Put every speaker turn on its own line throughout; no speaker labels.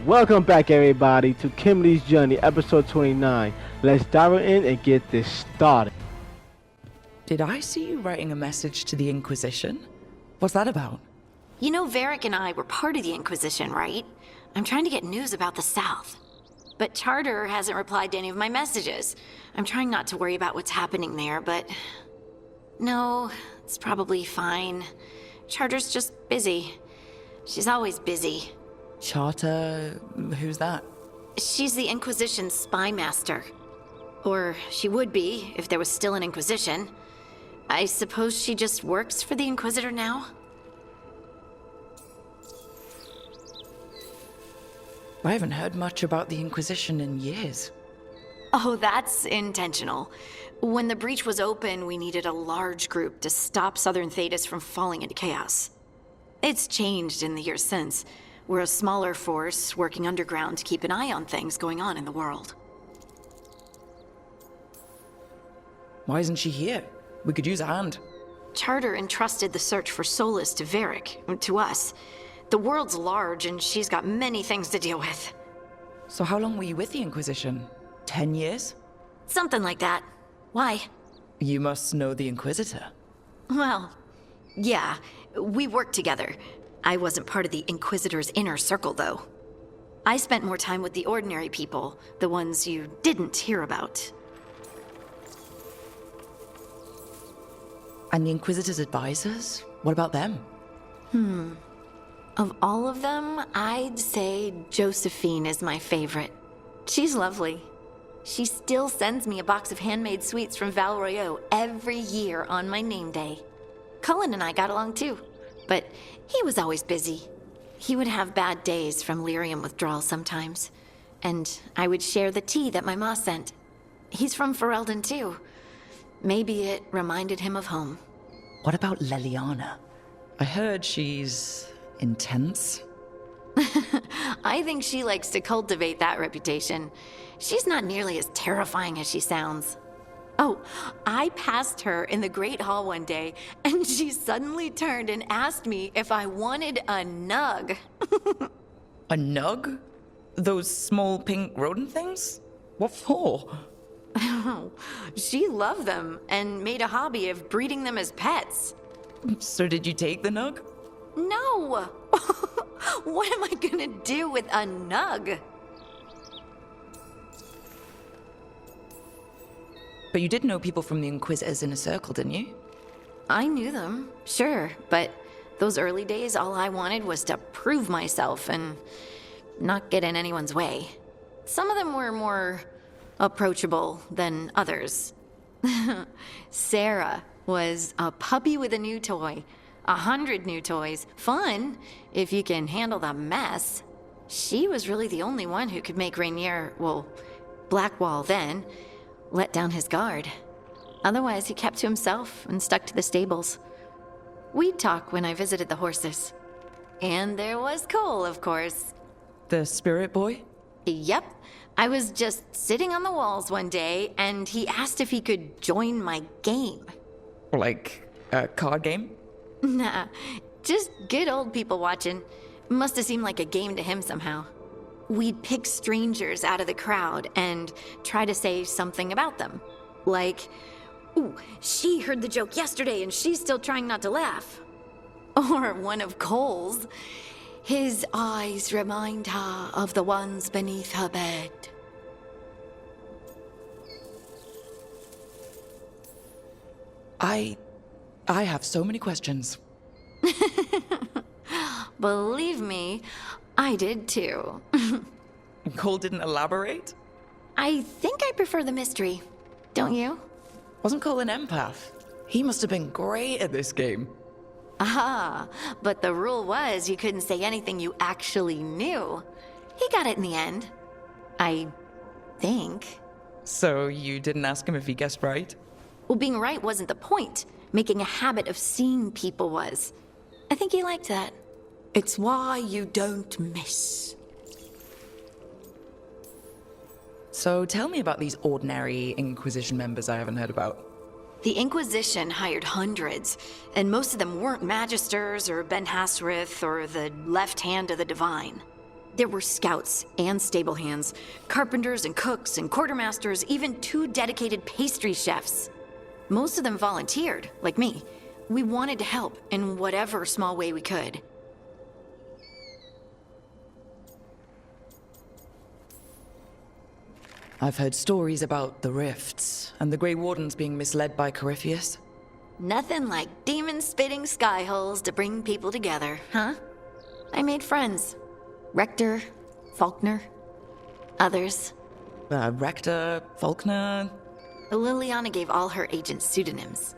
Welcome back, everybody, to Kimberly's Journey, episode 29. Let's dive in and get this started.
Did I see you writing a message to the Inquisition? What's that about?
You know, Varric and I were part of the Inquisition, right? I'm trying to get news about the South. But Charter hasn't replied to any of my messages. I'm trying not to worry about what's happening there, but... No, it's probably fine. Charter's just busy. She's always busy.
Charter... who's that?
She's the Inquisition's spy master. Or she would be, if there was still an Inquisition. I suppose she just works for the Inquisitor now?
I haven't heard much about the Inquisition in years.
Oh, that's intentional. When the breach was open, we needed a large group to stop Southern Thedas from falling into chaos. It's changed in the years since. We're a smaller force working underground to keep an eye on things going on in the world.
Why isn't she here? We could use a hand.
Charter entrusted the search for Solus to Varric, to us. The world's large, and she's got many things to deal with.
So how long were you with the Inquisition? 10 years?
Something like that. Why?
You must know the Inquisitor.
Well, yeah, we worked together. I wasn't part of the Inquisitor's inner circle, though. I spent more time with the ordinary people, the ones you didn't hear about.
And the Inquisitor's advisors? What about them?
Of all of them, I'd say Josephine is my favorite. She's lovely. She still sends me a box of handmade sweets from Val Royeaux every year on my name day. Cullen and I got along too, but he was always busy. He would have bad days from lyrium withdrawal sometimes, and I would share the tea that my ma sent. He's from Ferelden too. Maybe it reminded him of home.
What about Leliana? I heard she's... intense?
I think she likes to cultivate that reputation. She's not nearly as terrifying as she sounds. Oh, I passed her in the Great Hall one day, and she suddenly turned and asked me if I wanted a nug.
A nug? Those small pink rodent things? What for?
She loved them and made a hobby of breeding them as pets.
So did you take the nug?
No! What am I gonna do with a nug?
But you did know people from the Inquisitors Inner Circle, didn't you?
I knew them, sure, but those early days, all I wanted was to prove myself and not get in anyone's way. Some of them were more approachable than others. Sarah was a puppy with a new toy. 100 new toys. Fun, if you can handle the mess. She was really the only one who could make Rainier, well, Blackwall then, let down his guard. Otherwise, he kept to himself and stuck to the stables. We'd talk when I visited the horses. And there was Cole, of course.
The spirit boy?
Yep. I was just sitting on the walls one day, and he asked if he could join my game.
Like a card game?
Nah, just good old people watching. Must have seemed like a game to him somehow. We'd pick strangers out of the crowd and try to say something about them. Like, ooh, she heard the joke yesterday and she's still trying not to laugh. Or one of Cole's. His eyes remind her of the ones beneath her bed.
I have so many questions.
Believe me, I did too.
Cole didn't elaborate?
I think I prefer the mystery. Don't you?
Wasn't Cole an empath? He must have been great at this game.
Ah, but the rule was you couldn't say anything you actually knew. He got it in the end. I think.
So you didn't ask him if he guessed right?
Well, being right wasn't the point. Making a habit of seeing people was. I think he liked that. It's why you don't miss.
So tell me about these ordinary Inquisition members I haven't heard about.
The Inquisition hired hundreds, and most of them weren't Magisters or Ben Hasrith or the left hand of the Divine. There were scouts and stable hands, carpenters and cooks and quartermasters, even 2 dedicated pastry chefs. Most of them volunteered, like me. We wanted to help in whatever small way we could.
I've heard stories about the rifts and the Grey Wardens being misled by Corypheus.
Nothing like demon-spitting sky holes to bring people together, huh? I made friends. Rector, Faulkner, others.
Rector, Faulkner.
Liliana gave all her agents pseudonyms.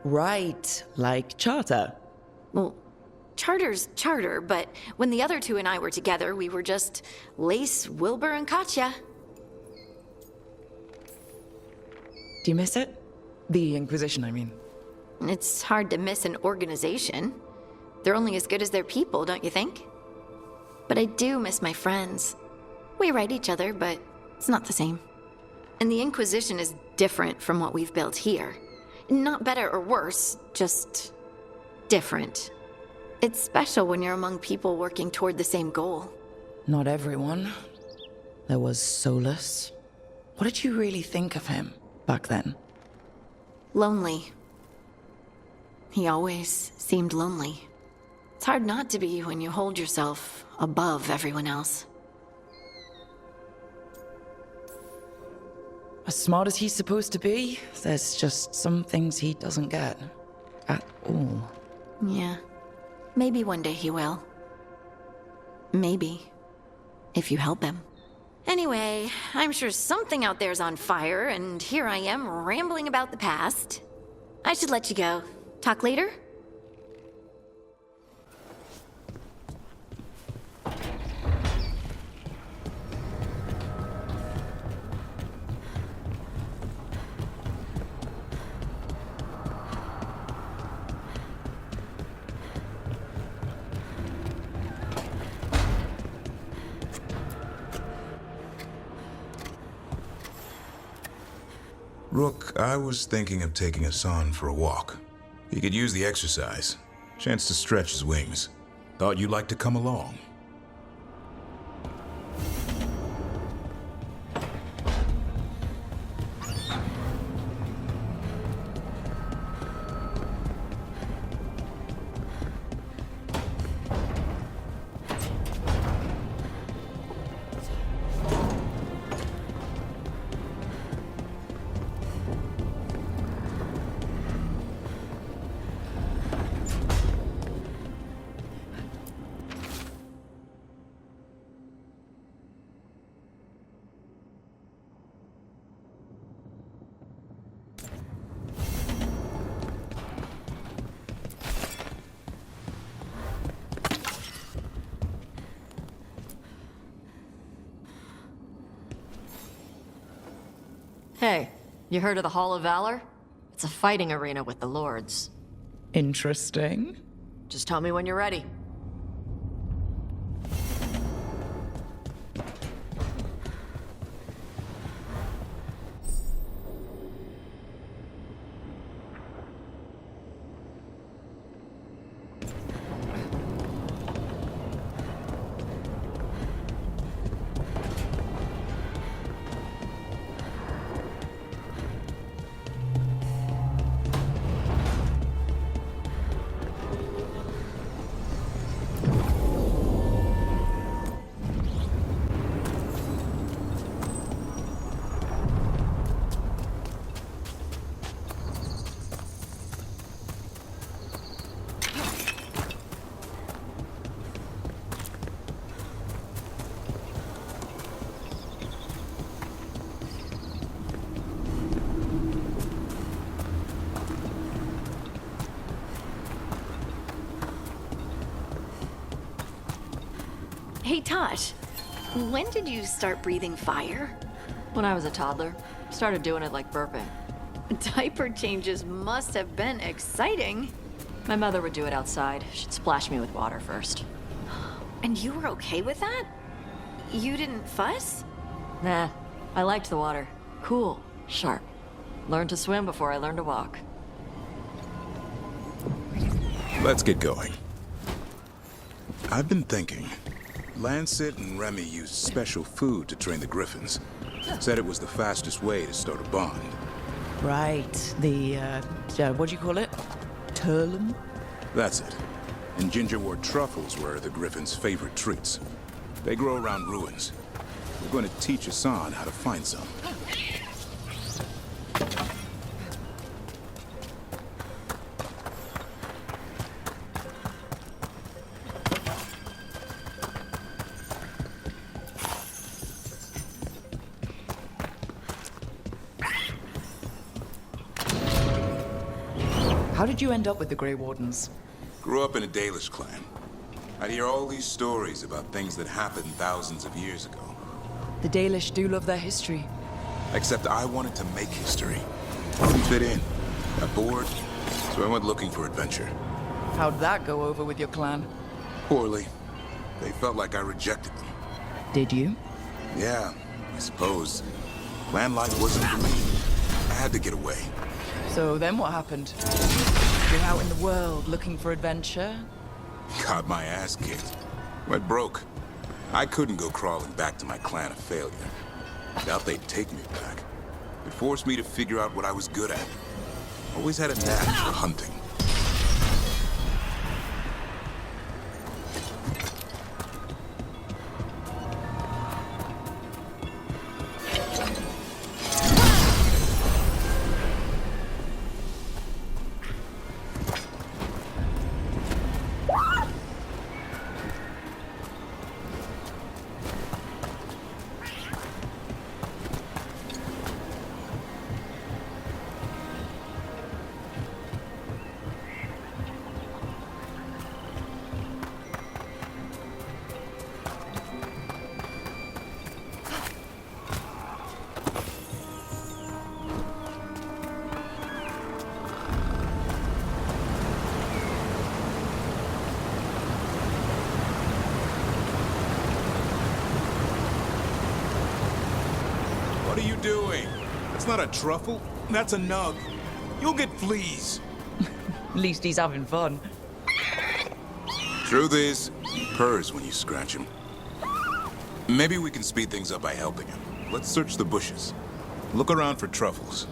Right, like Charter.
Well, Charter's Charter, but when the other 2 and I were together, we were just Lace, Wilbur, and Katya.
Do you miss it? The Inquisition, I mean.
It's hard to miss an organization. They're only as good as their people, don't you think? But I do miss my friends. We write each other, but it's not the same. And the Inquisition is different from what we've built here. Not better or worse, just different. It's special when you're among people working toward the same goal.
Not everyone. There was Solus. What did you really think of him back then?
Lonely. He always seemed lonely. It's hard not to be when you hold yourself above everyone else.
As smart as he's supposed to be, there's just some things he doesn't get. At all.
Yeah. Maybe one day he will. Maybe. If you help him. Anyway, I'm sure something out there's on fire, and here I am rambling about the past. I should let you go. Talk later?
Rook, I was thinking of taking Hassan for a walk. He could use the exercise. Chance to stretch his wings. Thought you'd like to come along.
Hey, you heard of the Hall of Valor? It's a fighting arena with the lords.
Interesting.
Just tell me when you're ready.
Hey, Tosh. When did you start breathing fire?
When I was a toddler, started doing it like burping.
Diaper changes must have been exciting.
My mother would do it outside. She'd splash me with water first.
And you were okay with that? You didn't fuss?
Nah, I liked the water. Cool, sharp. Learned to swim before I learned to walk.
Let's get going. I've been thinking, Lancet and Remy used special food to train the griffins. Said it was the fastest way to start a bond.
Right. The, what do you call it? Turlum?
That's it. And gingerwort truffles were the griffins' favorite treats. They grow around ruins. We're going to teach Hassan how to find some.
How did you end up with the Grey Wardens?
Grew up in a Dalish clan. I'd hear all these stories about things that happened thousands of years ago.
The Dalish do love their history.
Except I wanted to make history. Didn't fit in. Got bored, so I went looking for adventure.
How'd that go over with your clan?
Poorly. They felt like I rejected them.
Did you?
Yeah, I suppose. Land life wasn't for me. I had to get away.
So then what happened? You're out in the world looking for adventure?
Got my ass kicked. Went broke. I couldn't go crawling back to my clan of failure. Doubt they'd take me back. It forced me to figure out what I was good at. Always had a knack for hunting. What are you doing? That's not a truffle. That's a nug. You'll get fleas.
At least he's having fun.
Truth is, he purrs when you scratch him. Maybe we can speed things up by helping him. Let's search the bushes. Look around for truffles.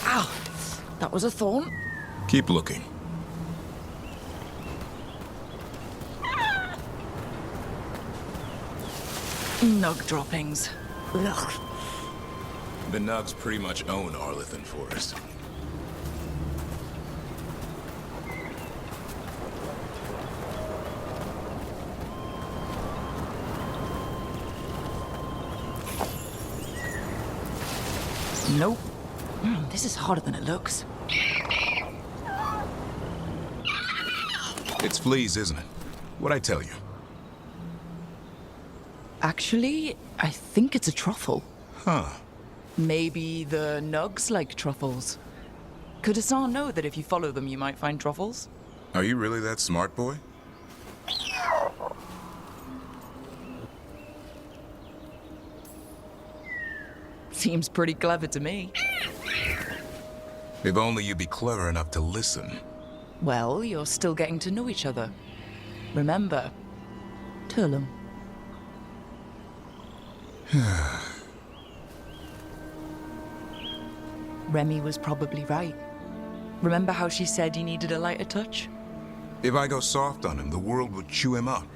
Ow! That was a thorn?
Keep looking.
Nug droppings. Ugh.
The nugs pretty much own Arlithan Forest.
Nope. This is harder than it looks.
It's fleas, isn't it? What'd I tell you?
Actually, I think it's a truffle.
Huh.
Maybe the nugs like truffles. Could Hassan know that if you follow them, you might find truffles?
Are you really that smart, boy?
Seems pretty clever to me.
If only you'd be clever enough to listen.
Well, you're still getting to know each other. Remember, Turlum. Remy was probably right. Remember how she said he needed a lighter touch?
If I go soft on him, the world would chew him up.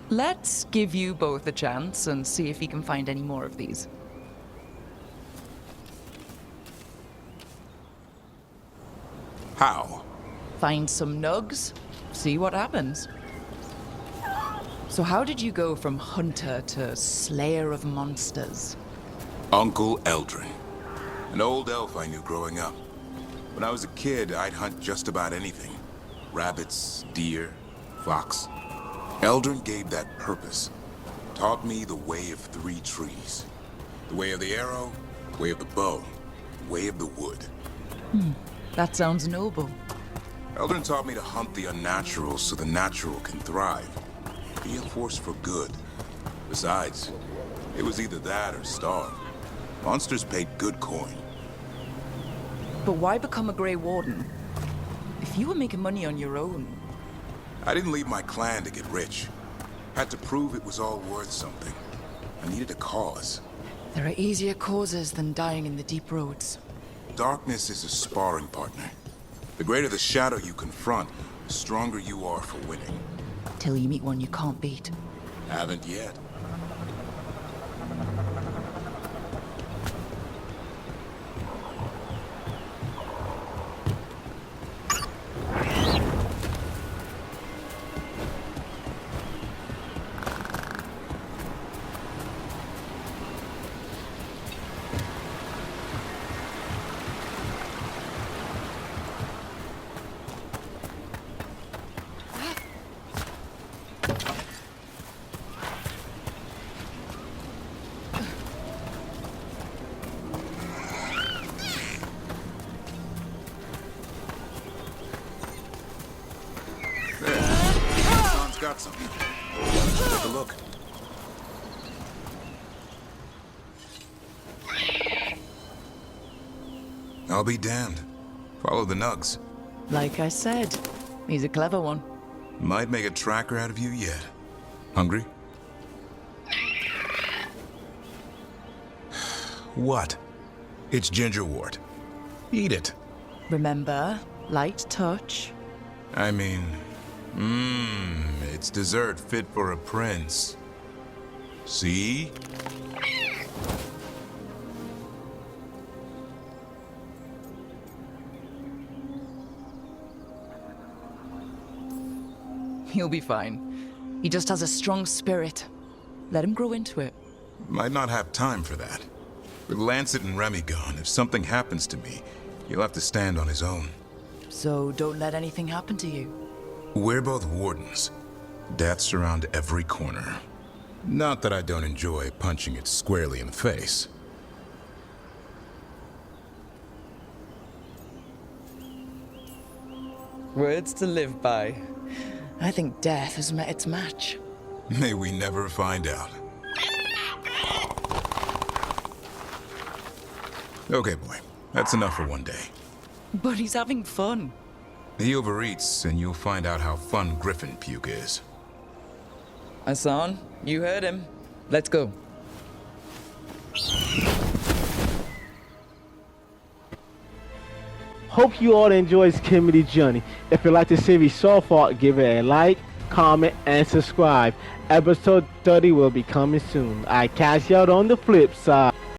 Let's give you both a chance and see if he can find any more of these.
How?
Find some nugs, see what happens. So how did you go from hunter to slayer of monsters?
Uncle Eldrin. An old elf I knew growing up. When I was a kid, I'd hunt just about anything. Rabbits, deer, fox. Eldrin gave that purpose. Taught me the way of 3 trees. The way of the arrow, way of the bow, way of the wood.
That sounds noble.
Eldrin taught me to hunt the unnatural so the natural can thrive. Be a force for good. Besides, it was either that or starve. Monsters paid good coin.
But why become a Grey Warden? If You were making money on your own.
I didn't leave my clan to get rich. Had to prove it was all worth something. I needed a cause.
There are easier causes than dying in the deep roads.
Darkness is a sparring partner. The greater the shadow you confront, the stronger you are for winning.
Till you meet one you can't beat.
Haven't yet. Got something. Take a look. I'll be damned. Follow the nugs.
Like I said, he's a clever one.
Might make a tracker out of you yet. Hungry? What? It's gingerwort. Eat it.
Remember, light touch.
I mean, it's dessert fit for a prince. See?
He'll be fine. He just has a strong spirit. Let him grow into it.
Might not have time for that. With Lancet and Remy gone, if something happens to me, he'll have to stand on his own.
So don't let anything happen to you.
We're both wardens. Death's around every corner. Not that I don't enjoy punching it squarely in the face.
Words to live by. I think death has met its match.
May we never find out. Okay, boy. That's enough for one day.
But he's having fun.
He overeats, and you'll find out how fun Griffin puke is.
Hassan, you heard him. Let's go.
Hope you all enjoyed Kimberly's journey. If you like the series so far, give it a like, comment, and subscribe. Episode 30 will be coming soon. I catch y'all on the flip side.